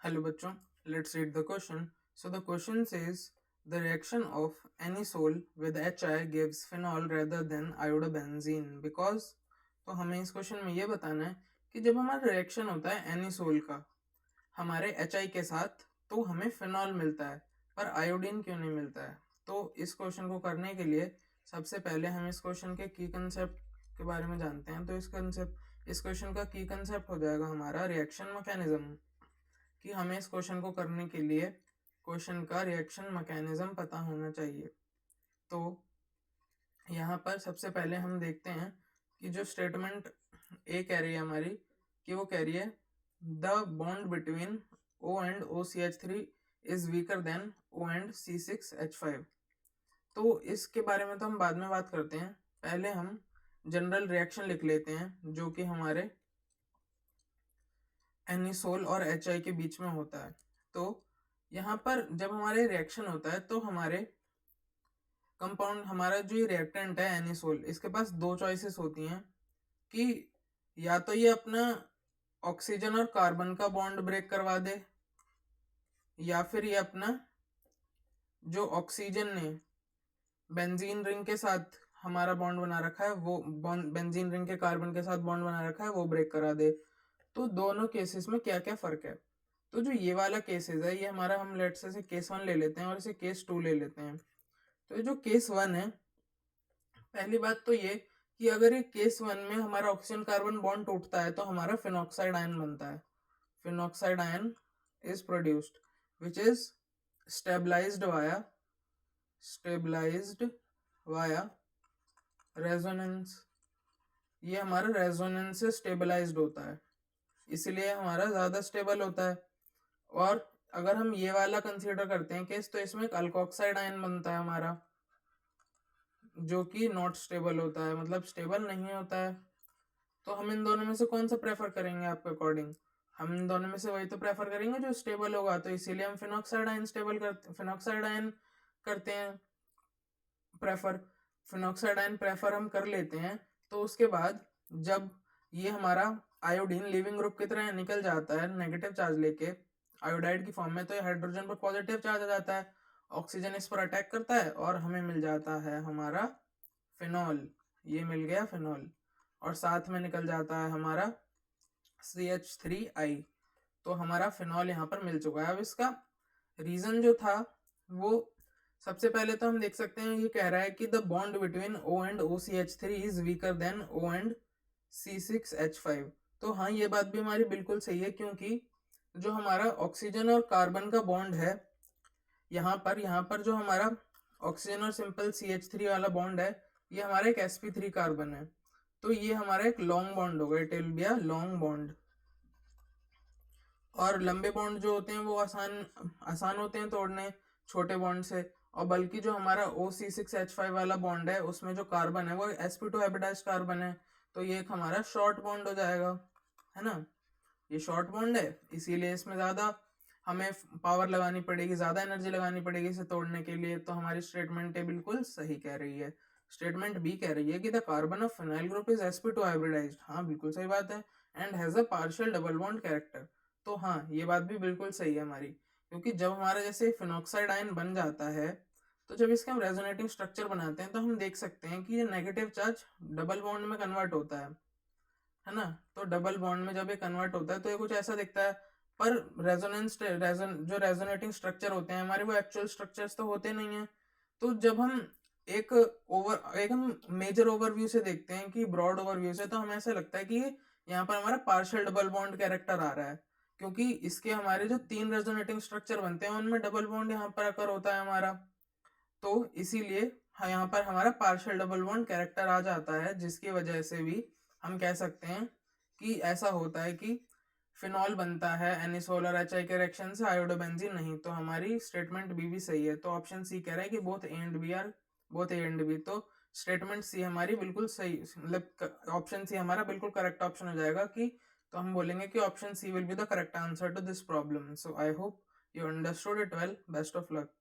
Hello बच्चों, let's read the question. So the question says the reaction of anisole with HI gives phenol rather than iodobenzene because तो हमें इस question में ये बताना है कि जब हमारा रिएक्शन होता है एनिसोल का हमारे HI के साथ तो हमें फिनॉल मिलता है पर आयोडीन क्यों नहीं मिलता है। तो इस क्वेश्चन को करने के लिए सबसे पहले हम इस क्वेश्चन के की कंसेप्ट के बारे में जानते हैं। तो इस क्वेश्चन का की कंसेप्ट हो जाएगा हमारा रिएक्शन मैकेनिज्म, कि हमें इस क्वेश्चन को करने के लिए क्वेश्चन का रिएक्शन मैकेनिज्म पता होना चाहिए। तो यहाँ पर सबसे पहले हम देखते हैं कि जो स्टेटमेंट ए कह रही है हमारी कि वो कह रही है the bond between O and OCH3 is weaker then O and C6H5। तो इसके बारे में तो हम बाद में बात करते हैं, पहले हम जनरल रिएक्शन लिख लेते हैं जो कि हमारे एनिसोल और HI के बीच में होता है। तो यहाँ पर जब हमारे रिएक्शन होता है तो हमारे कंपाउंड हमारा जो ये रिएक्टेंट है एनिसोल, इसके पास दो चॉइसेस होती हैं कि या तो ये अपना ऑक्सीजन और कार्बन का बॉन्ड ब्रेक करवा दे या फिर ये अपना जो ऑक्सीजन ने बेंजीन रिंग के साथ हमारा बॉन्ड बना रखा है वो बेंजीन रिंग के कार्बन के साथ बॉन्ड बना रखा है वो ब्रेक करा दे। तो दोनों केसेस में क्या क्या फर्क है। तो जो ये वाला केसेस है ये हमारा हम लेट से केस 1 ले लेते हैं और इसे केस 2 ले लेते हैं। तो जो केस 1 है, पहली बात तो ये कि अगर ये केस 1 में हमारा ऑक्सीजन कार्बन बॉन्ड टूटता है तो हमारा फिनॉक्साइड आयन बनता है। Phenoxide ion is produced which is stabilised via resonance. ये हमारा रेजोनेंस से स्टेबलाइज्ड होता है, इसलिए हमारा ज़्यादा स्टेबल होता है। और अगर हम ये वाला कंसीडर करते हैं केस तो इसमें एक अल्कोक्साइड आयन बनता है हमारा जो कि नॉट स्टेबल होता है, मतलब स्टेबल नहीं होता है। तो हम इन दोनों में से कौन सा प्रेफर करेंगे आपके अकॉर्डिंग? हम इन दोनों में से वही तो प्रेफर करेंगे जो स्टेबल होगा। तो इसीलिए हम फिनॉक्साइड आयन करते हैं प्रेफर। फिनॉक्साइड आयन प्रेफर हम कर लेते हैं। तो उसके बाद जब ये हमारा आयोडीन लिविंग ग्रुप की तरह निकल जाता है नेगेटिव चार्ज लेके आयोडाइड की फॉर्म में, तो ये हाइड्रोजन पर पॉजिटिव चार्ज आ जाता है, ऑक्सीजन इस पर अटैक करता है और हमें मिल जाता है हमारा फिनॉल। ये मिल गया फिनॉल और साथ में निकल जाता है हमारा CH3I। तो हमारा फिनॉल यहाँ पर मिल चुका है। अब इसका रीजन जो था वो सबसे पहले तो हम देख सकते हैं, ये कह रहा है कि the bond between O and OCH3 is weaker then O and C6H5। तो हाँ, ये बात भी हमारी बिल्कुल सही है, क्योंकि जो हमारा ऑक्सीजन और कार्बन का बॉन्ड है यहाँ पर जो हमारा ऑक्सीजन और सिंपल CH3 वाला बॉन्ड है ये हमारा एक sp3 कार्बन है। तो ये हमारा एक लॉन्ग बॉन्ड होगा, it will be a long bond. और लंबे बॉन्ड जो होते हैं वो आसान होते हैं तोड़ने छोटे बॉन्ड से। और बल्कि जो हमारा OC6H5 वाला बॉन्ड है उसमें जो कार्बन है वो sp2 हाइब्रिडाइज्ड कार्बन है, तो ये एक हमारा शॉर्ट बॉन्ड हो जाएगा, है ना। ये शॉर्ट बॉन्ड है इसीलिए इसमें ज़्यादा हमें पावर लगानी पड़ेगी, ज़्यादा एनर्जी लगानी पड़ेगी इसे तोड़ने के लिए। तो हमारी स्टेटमेंट ए बिल्कुल सही कह रही है। स्टेटमेंट बी कह रही है कि the carbon of phenyl group is sp2 hybridised. हाँ, बिल्कुल सही बात है। And has a partial double bond character. तो हाँ, ये बात भी बिल्कुल सही है हमारी, क्योंकि जब हमारा जैसे फिनॉक्साइड आयन बन जाता है तो जब इसके हम रेजोनेटिंग स्ट्रक्चर बनाते हैं तो हम देख सकते हैं कि ये नेगेटिव चार्ज डबल बॉन्ड में कन्वर्ट होता है ना। तो डबल बॉन्ड में जब ये कन्वर्ट होता है तो ये कुछ ऐसा दिखता है, पर जो रेजोनेटिंग स्ट्रक्चर होते हैं हमारे वो एक्चुअल स्ट्रक्चर्स तो होते नहीं है। तो जब हम एक हम मेजर ओवरव्यू से देखते हैं कि ब्रॉड ओवरव्यू से, तो हमें ऐसा लगता है कि यहाँ पर हमारा पार्शियल डबल बॉन्ड कैरेक्टर आ रहा है, क्योंकि इसके हमारे जो 3 रेजोनेटिंग स्ट्रक्चर बनते हैं उनमें डबल बॉन्ड यहाँ पर आकर होता है हमारा। तो इसीलिए यहाँ पर हमारा पार्शियल डबल बॉन्ड कैरेक्टर आ जाता है, जिसकी वजह से भी हम कह सकते हैं कि ऐसा होता है कि फिनॉल बनता है एनिसोल और HI के रिएक्शन से, आयोडोबेंजीन नहीं। तो हमारी स्टेटमेंट बी भी सही है। तो ऑप्शन सी कह रहा है कि बोथ ए एंड बी। तो स्टेटमेंट सी हमारी बिल्कुल सही, मतलब ऑप्शन सी हमारा बिल्कुल करेक्ट ऑप्शन हो जाएगा कि तो हम बोलेंगे कि option C will be the correct answer to this problem. So I hope you understood it well. Best of luck.